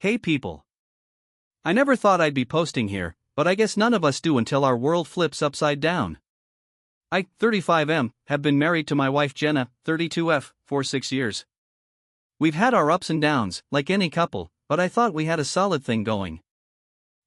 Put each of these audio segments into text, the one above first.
Hey people. I never thought I'd be posting here, but I guess none of us do until our world flips upside down. I, 35M, have been married to my wife Jenna, 32F, for 6 years. We've had our ups and downs, like any couple, but I thought we had a solid thing going.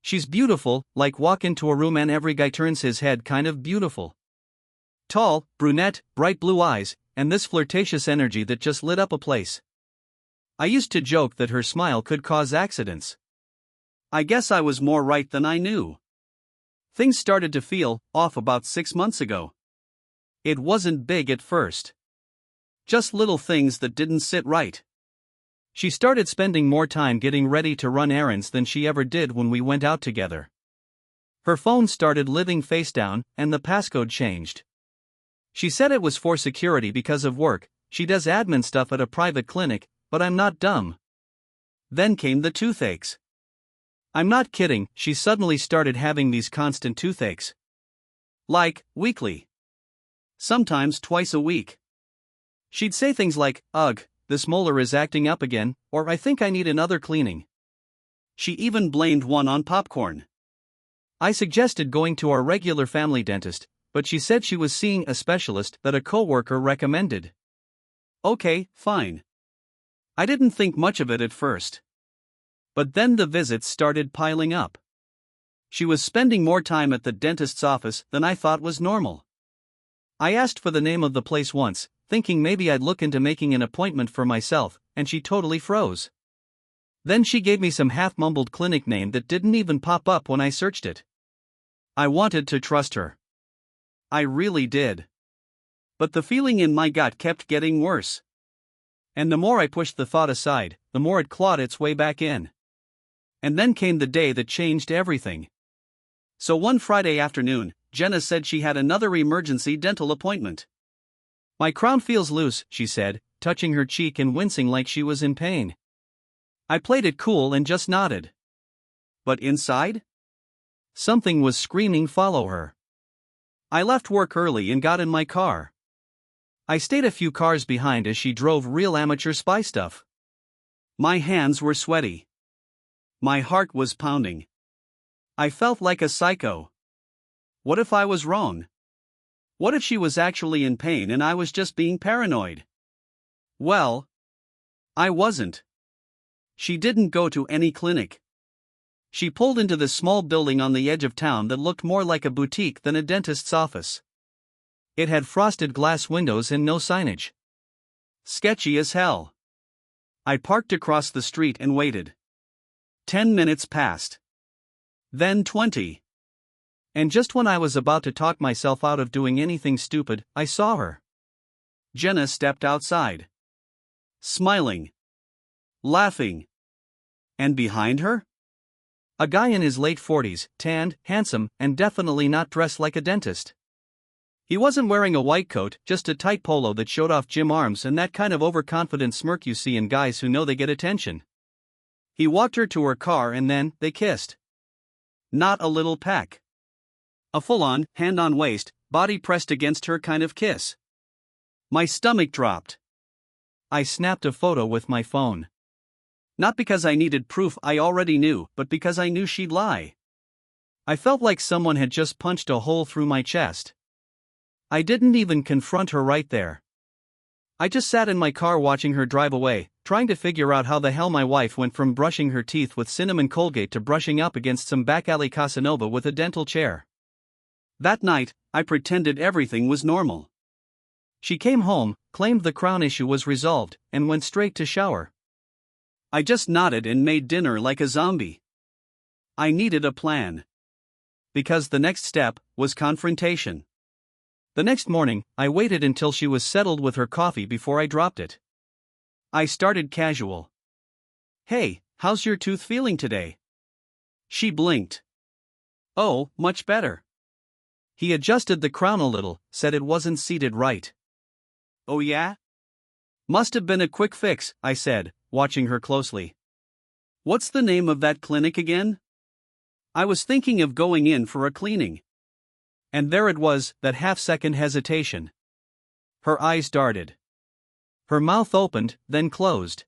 She's beautiful, like walk into a room and every guy turns his head kind of beautiful. Tall, brunette, bright blue eyes, and this flirtatious energy that just lit up a place. I used to joke that her smile could cause accidents. I guess I was more right than I knew. Things started to feel off about 6 months ago. It wasn't big at first. Just little things that didn't sit right. She started spending more time getting ready to run errands than she ever did when we went out together. Her phone started living face down, and the passcode changed. She said it was for security because of work. She does admin stuff at a private clinic, but I'm not dumb. Then came the toothaches. I'm not kidding, she suddenly started having these constant toothaches. Like, weekly. Sometimes twice a week. She'd say things like, "Ugh, this molar is acting up again," or "I think I need another cleaning." She even blamed one on popcorn. I suggested going to our regular family dentist, but she said she was seeing a specialist that a coworker recommended. Okay, fine. I didn't think much of it at first. But then the visits started piling up. She was spending more time at the dentist's office than I thought was normal. I asked for the name of the place once, thinking maybe I'd look into making an appointment for myself, and she totally froze. Then she gave me some half-mumbled clinic name that didn't even pop up when I searched it. I wanted to trust her. I really did. But the feeling in my gut kept getting worse. And the more I pushed the thought aside, the more it clawed its way back in. And then came the day that changed everything. So one Friday afternoon, Jenna said she had another emergency dental appointment. My crown feels loose, she said, touching her cheek and wincing like she was in pain. I played it cool and just nodded. But inside? Something was screaming, "Follow her." I left work early and got in my car. I stayed a few cars behind as she drove, real amateur spy stuff. My hands were sweaty. My heart was pounding. I felt like a psycho. What if I was wrong? What if she was actually in pain and I was just being paranoid? Well, I wasn't. She didn't go to any clinic. She pulled into this small building on the edge of town that looked more like a boutique than a dentist's office. It had frosted glass windows and no signage. Sketchy as hell. I parked across the street and waited. 10 minutes passed. Then 20. And just when I was about to talk myself out of doing anything stupid, I saw her. Jenna stepped outside. Smiling. Laughing. And behind her? A guy in his late 40s, tanned, handsome, and definitely not dressed like a dentist. He wasn't wearing a white coat, just a tight polo that showed off gym arms and that kind of overconfident smirk you see in guys who know they get attention. He walked her to her car and then they kissed. Not a little peck. A full-on, hand-on-waist, body pressed against her kind of kiss. My stomach dropped. I snapped a photo with my phone. Not because I needed proof I already knew, but because I knew she'd lie. I felt like someone had just punched a hole through my chest. I didn't even confront her right there. I just sat in my car watching her drive away, trying to figure out how the hell my wife went from brushing her teeth with cinnamon Colgate to brushing up against some back alley Casanova with a dental chair. That night, I pretended everything was normal. She came home, claimed the crown issue was resolved, and went straight to shower. I just nodded and made dinner like a zombie. I needed a plan. Because the next step was confrontation. The next morning, I waited until she was settled with her coffee before I dropped it. I started casual. "Hey, how's your tooth feeling today?" She blinked. "Oh, much better." He adjusted the crown a little, said it wasn't seated right. "Oh yeah? Must have been a quick fix," I said, watching her closely. "What's the name of that clinic again?" I was thinking of going in for a cleaning. And there it was, that half-second hesitation. Her eyes darted. Her mouth opened, then closed.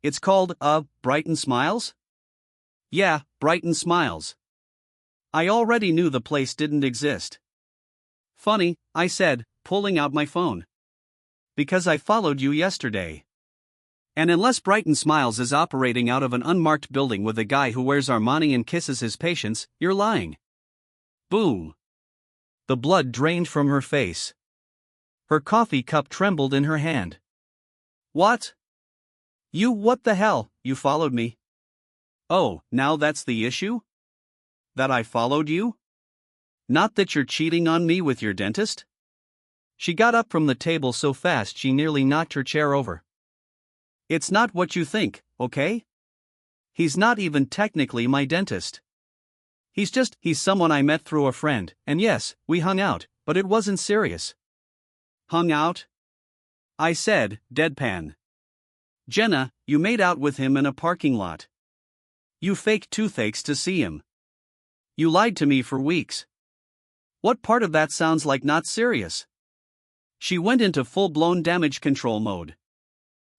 It's called, Brighton Smiles? Yeah, Brighton Smiles. I already knew the place didn't exist. Funny, I said, pulling out my phone. Because I followed you yesterday. And unless Brighton Smiles is operating out of an unmarked building with a guy who wears Armani and kisses his patients, you're lying. Boom. The blood drained from her face. Her coffee cup trembled in her hand. What? What the hell, you followed me? Oh, now that's the issue? That I followed you? Not that you're cheating on me with your dentist? She got up from the table so fast she nearly knocked her chair over. It's not what you think, okay? He's not even technically my dentist. He's someone I met through a friend, and yes, we hung out, but it wasn't serious. Hung out? I said, deadpan. Jenna, you made out with him in a parking lot. You faked toothaches to see him. You lied to me for weeks. What part of that sounds like not serious? She went into full-blown damage control mode.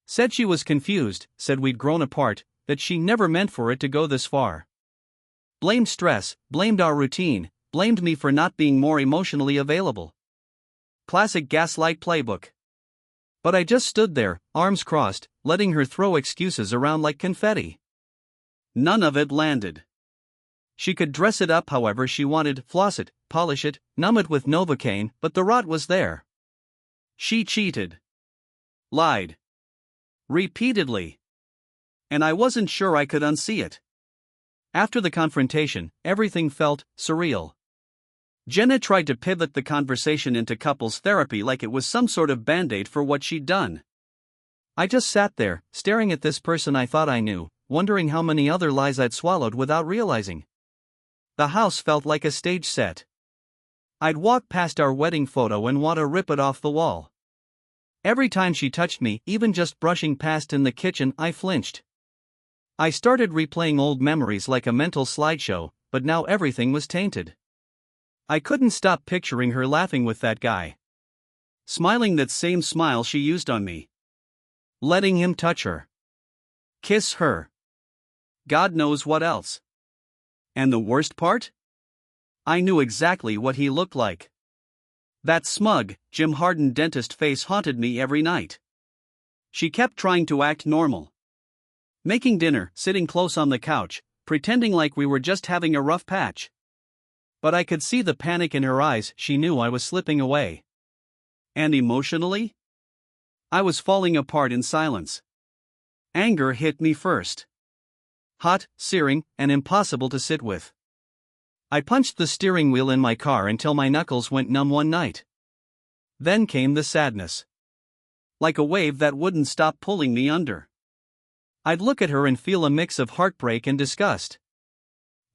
Said she was confused, said we'd grown apart, that she never meant for it to go this far. Blamed stress, blamed our routine, blamed me for not being more emotionally available. Classic gaslight playbook. But I just stood there, arms crossed, letting her throw excuses around like confetti. None of it landed. She could dress it up however she wanted, floss it, polish it, numb it with Novocaine, but the rot was there. She cheated. Lied. Repeatedly. And I wasn't sure I could unsee it. After the confrontation, everything felt surreal. Jenna tried to pivot the conversation into couples therapy like it was some sort of band-aid for what she'd done. I just sat there, staring at this person I thought I knew, wondering how many other lies I'd swallowed without realizing. The house felt like a stage set. I'd walk past our wedding photo and want to rip it off the wall. Every time she touched me, even just brushing past in the kitchen, I flinched. I started replaying old memories like a mental slideshow, but now everything was tainted. I couldn't stop picturing her laughing with that guy. Smiling that same smile she used on me. Letting him touch her. Kiss her. God knows what else. And the worst part? I knew exactly what he looked like. That smug, Jim Harden dentist face haunted me every night. She kept trying to act normal. Making dinner, sitting close on the couch, pretending like we were just having a rough patch. But I could see the panic in her eyes. She knew I was slipping away. And emotionally? I was falling apart in silence. Anger hit me first. Hot, searing, and impossible to sit with. I punched the steering wheel in my car until my knuckles went numb one night. Then came the sadness. Like a wave that wouldn't stop pulling me under. I'd look at her and feel a mix of heartbreak and disgust.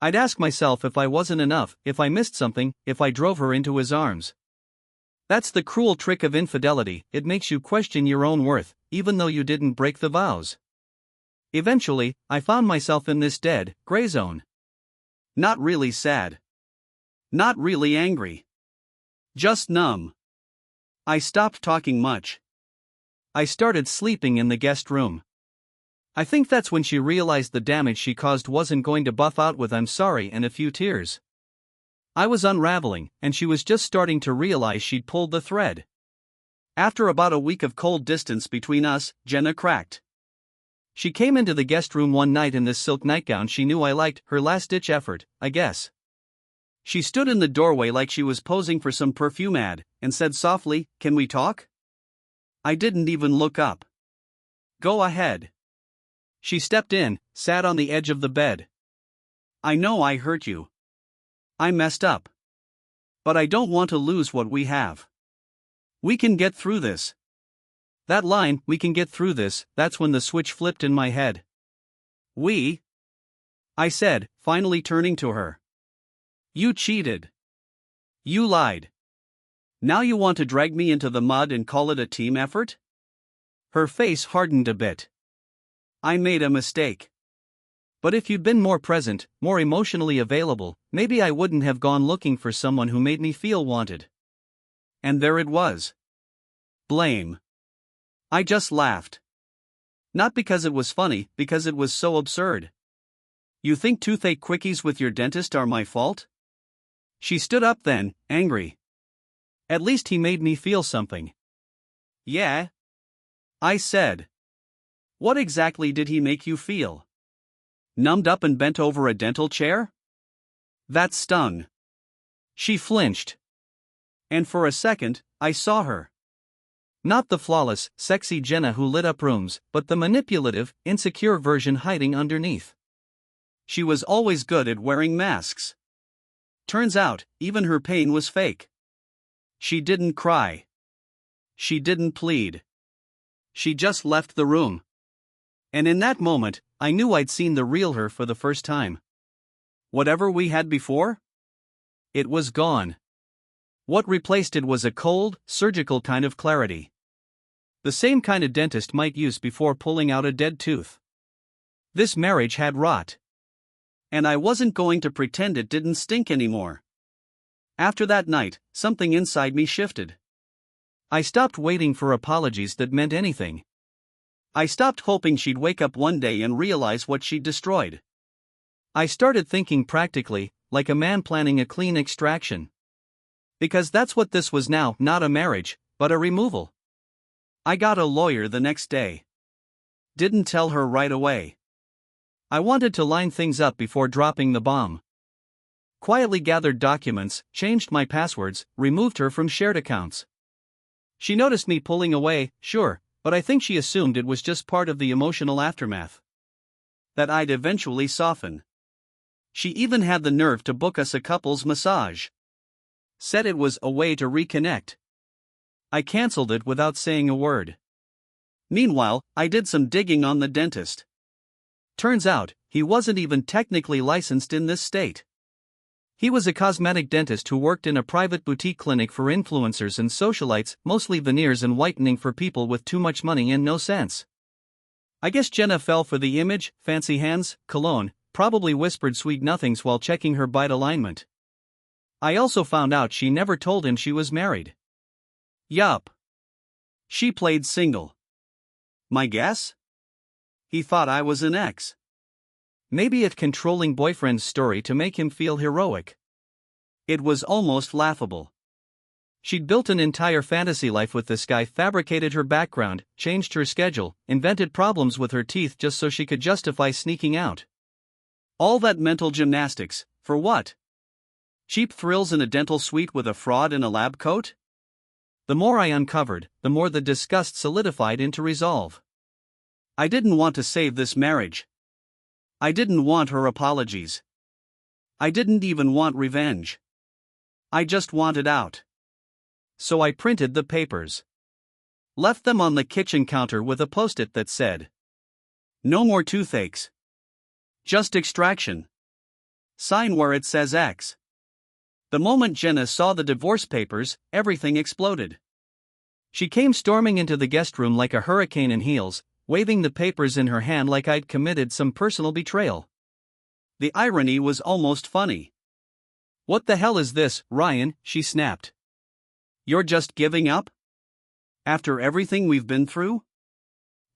I'd ask myself if I wasn't enough, if I missed something, if I drove her into his arms. That's the cruel trick of infidelity, it makes you question your own worth, even though you didn't break the vows. Eventually, I found myself in this dead, gray zone. Not really sad. Not really angry. Just numb. I stopped talking much. I started sleeping in the guest room. I think that's when she realized the damage she caused wasn't going to buff out with "I'm sorry" and a few tears. I was unraveling, and she was just starting to realize she'd pulled the thread. After about a week of cold distance between us, Jenna cracked. She came into the guest room one night in this silk nightgown she knew I liked, her last-ditch effort, I guess. She stood in the doorway like she was posing for some perfume ad, and said softly, "Can we talk?" I didn't even look up. "Go ahead." She stepped in, sat on the edge of the bed. "I know I hurt you. I messed up. But I don't want to lose what we have. We can get through this." That line, "we can get through this," that's when the switch flipped in my head. "We?" I said, finally turning to her. "You cheated. You lied. Now you want to drag me into the mud and call it a team effort?" Her face hardened a bit. "I made a mistake. But if you'd been more present, more emotionally available, maybe I wouldn't have gone looking for someone who made me feel wanted." And there it was. Blame. I just laughed. Not because it was funny, because it was so absurd. You think toothache quickies with your dentist are my fault? She stood up then, angry. At least he made me feel something. Yeah? I said. What exactly did he make you feel? Numbed up and bent over a dental chair? That stung. She flinched. And for a second, I saw her. Not the flawless, sexy Jenna who lit up rooms, but the manipulative, insecure version hiding underneath. She was always good at wearing masks. Turns out, even her pain was fake. She didn't cry. She didn't plead. She just left the room. And in that moment, I knew I'd seen the real her for the first time. Whatever we had before? It was gone. What replaced it was a cold, surgical kind of clarity. The same kind a dentist might use before pulling out a dead tooth. This marriage had rot. And I wasn't going to pretend it didn't stink anymore. After that night, something inside me shifted. I stopped waiting for apologies that meant anything. I stopped hoping she'd wake up one day and realize what she'd destroyed. I started thinking practically, like a man planning a clean extraction. Because that's what this was now, not a marriage, but a removal. I got a lawyer the next day. Didn't tell her right away. I wanted to line things up before dropping the bomb. Quietly gathered documents, changed my passwords, removed her from shared accounts. She noticed me pulling away, sure, but I think she assumed it was just part of the emotional aftermath. That I'd eventually soften. She even had the nerve to book us a couple's massage. Said it was a way to reconnect. I cancelled it without saying a word. Meanwhile, I did some digging on the dentist. Turns out, he wasn't even technically licensed in this state. He was a cosmetic dentist who worked in a private boutique clinic for influencers and socialites, mostly veneers and whitening for people with too much money and no sense. I guess Jenna fell for the image, fancy hands, cologne, probably whispered sweet nothings while checking her bite alignment. I also found out she never told him she was married. Yup. She played single. My guess? He thought I was an ex. Maybe a controlling boyfriend's story to make him feel heroic. It was almost laughable. She'd built an entire fantasy life with this guy, fabricated her background, changed her schedule, invented problems with her teeth just so she could justify sneaking out. All that mental gymnastics, for what? Cheap thrills in a dental suite with a fraud in a lab coat? The more I uncovered, the more the disgust solidified into resolve. I didn't want to save this marriage. I didn't want her apologies. I didn't even want revenge. I just wanted out. So I printed the papers. Left them on the kitchen counter with a post-it that said, "No more toothaches. Just extraction. Sign where it says X." The moment Jenna saw the divorce papers, everything exploded. She came storming into the guest room like a hurricane in heels, waving the papers in her hand like I'd committed some personal betrayal. The irony was almost funny. "What the hell is this, Ryan?" she snapped. "You're just giving up? After everything we've been through?"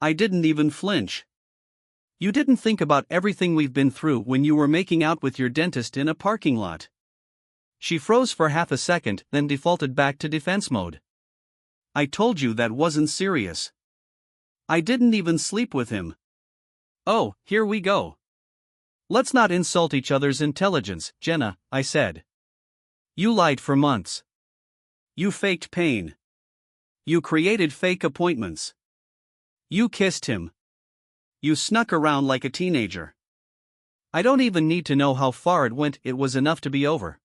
I didn't even flinch. "You didn't think about everything we've been through when you were making out with your dentist in a parking lot." She froze for half a second, then defaulted back to defense mode. "I told you that wasn't serious. I didn't even sleep with him." "Oh, here we go. Let's not insult each other's intelligence, Jenna," I said. "You lied for months. You faked pain. You created fake appointments. You kissed him. You snuck around like a teenager. I don't even need to know how far it went, it was enough to be over."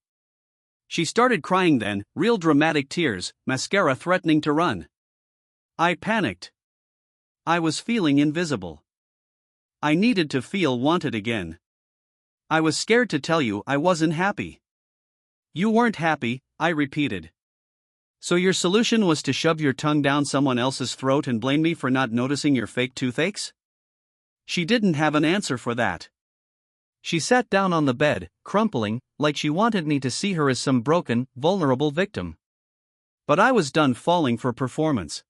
She started crying then, real dramatic tears, mascara threatening to run. I panicked. I was feeling invisible. I needed to feel wanted again. I was scared to tell you I wasn't happy. "You weren't happy," I repeated. "So your solution was to shove your tongue down someone else's throat and blame me for not noticing your fake toothaches?" She didn't have an answer for that. She sat down on the bed, crumpling, like she wanted me to see her as some broken, vulnerable victim. But I was done falling for performance.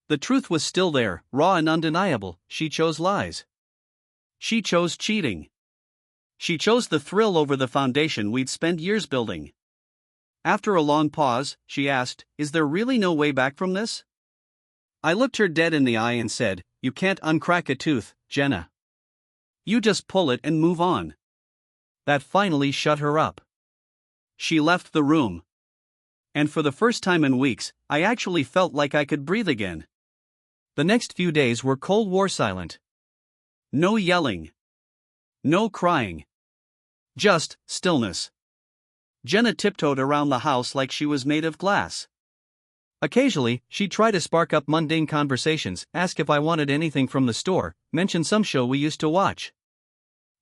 The truth was still there, raw and undeniable. She chose lies. She chose cheating. She chose the thrill over the foundation we'd spent years building. After a long pause, she asked, "Is there really no way back from this?" I looked her dead in the eye and said, "You can't uncrack a tooth, Jenna. You just pull it and move on." That finally shut her up. She left the room. And for the first time in weeks, I actually felt like I could breathe again. The next few days were Cold War silent. No yelling. No crying. Just stillness. Jenna tiptoed around the house like she was made of glass. Occasionally, she'd try to spark up mundane conversations, ask if I wanted anything from the store, mention some show we used to watch.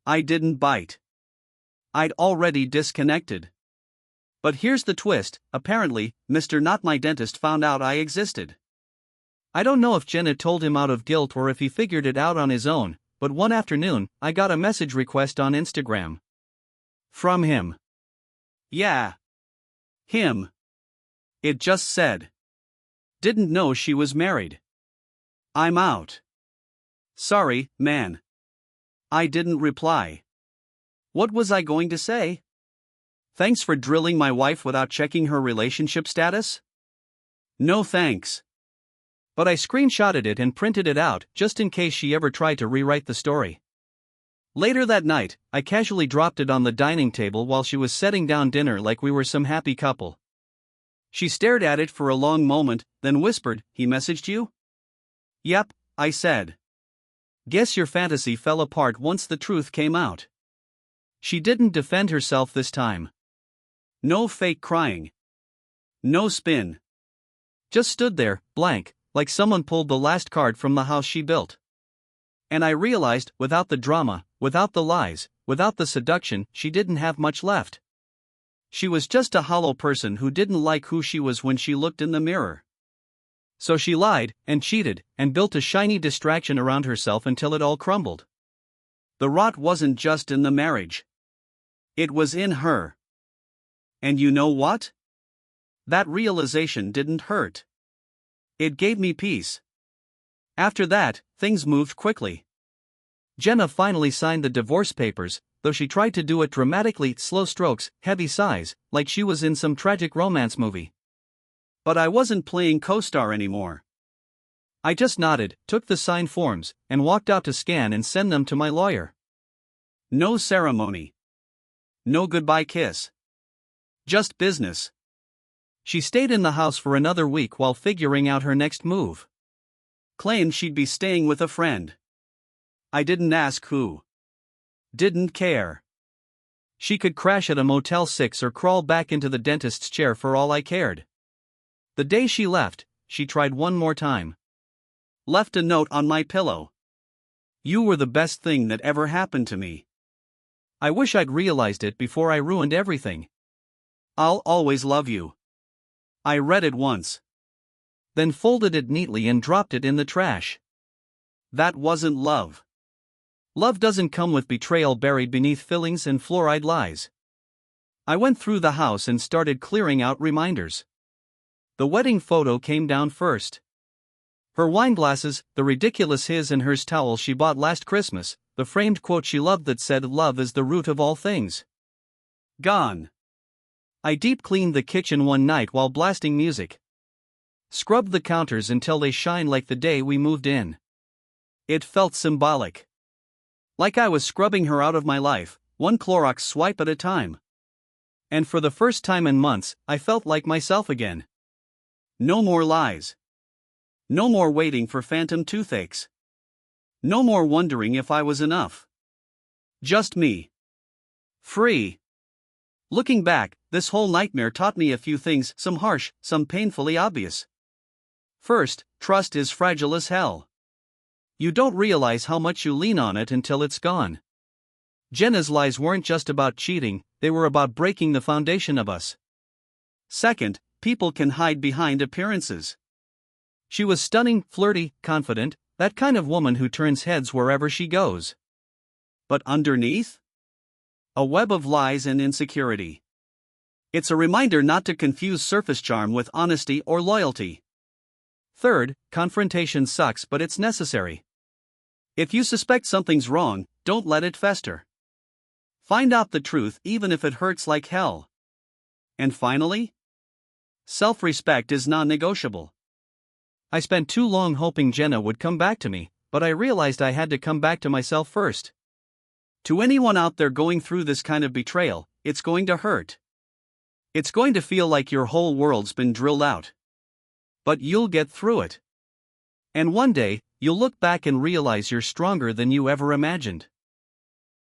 I didn't bite. I'd already disconnected. But here's the twist, apparently, Mr. Not My Dentist found out I existed. I don't know if Jenna told him out of guilt or if he figured it out on his own, but one afternoon, I got a message request on Instagram. From him. Yeah. Him. It just said. Didn't know she was married. I'm out. Sorry, man. I didn't reply. What was I going to say? Thanks for drilling my wife without checking her relationship status? No thanks. But I screenshotted it and printed it out just in case she ever tried to rewrite the story. Later that night, I casually dropped it on the dining table while she was setting down dinner like we were some happy couple. She stared at it for a long moment, then whispered, "He messaged you?" "Yep," I said. Guess your fantasy fell apart once the truth came out. She didn't defend herself this time. No fake crying. No spin. Just stood there, blank, like someone pulled the last card from the house she built. And I realized, without the drama, without the lies, without the seduction, she didn't have much left. She was just a hollow person who didn't like who she was when she looked in the mirror. So she lied, and cheated, and built a shiny distraction around herself until it all crumbled. The rot wasn't just in the marriage. It was in her. And you know what? That realization didn't hurt. It gave me peace. After that, things moved quickly. Jenna finally signed the divorce papers, though she tried to do it dramatically, slow strokes, heavy sighs, like she was in some tragic romance movie. But I wasn't playing co-star anymore. I just nodded, took the signed forms, and walked out to scan and send them to my lawyer. No ceremony. No goodbye kiss. Just business. She stayed in the house for another week while figuring out her next move. Claimed she'd be staying with a friend. I didn't ask who. Didn't care. She could crash at a Motel 6 or crawl back into the dentist's chair for all I cared. The day she left, she tried one more time. Left a note on my pillow. "You were the best thing that ever happened to me. I wish I'd realized it before I ruined everything. I'll always love you." I read it once. Then folded it neatly and dropped it in the trash. That wasn't love. Love doesn't come with betrayal buried beneath fillings and fluoride lies. I went through the house and started clearing out reminders. The wedding photo came down first. Her wine glasses, the ridiculous his and hers towel she bought last Christmas, the framed quote she loved that said, "Love is the root of all things." Gone. I deep cleaned the kitchen one night while blasting music. Scrubbed the counters until they shine like the day we moved in. It felt symbolic. Like I was scrubbing her out of my life, one Clorox swipe at a time. And for the first time in months, I felt like myself again. No more lies. No more waiting for phantom toothaches. No more wondering if I was enough. Just me. Free. Looking back, this whole nightmare taught me a few things, some harsh, some painfully obvious. First, trust is fragile as hell. You don't realize how much you lean on it until it's gone. Jenna's lies weren't just about cheating, they were about breaking the foundation of us. Second, people can hide behind appearances. She was stunning, flirty, confident, that kind of woman who turns heads wherever she goes. But underneath? A web of lies and insecurity. It's a reminder not to confuse surface charm with honesty or loyalty. Third, confrontation sucks, but it's necessary. If you suspect something's wrong, don't let it fester. Find out the truth even if it hurts like hell. And finally, self-respect is non-negotiable. I spent too long hoping Jenna would come back to me, but I realized I had to come back to myself first. To anyone out there going through this kind of betrayal, it's going to hurt. It's going to feel like your whole world's been drilled out. But you'll get through it. And one day, you'll look back and realize you're stronger than you ever imagined.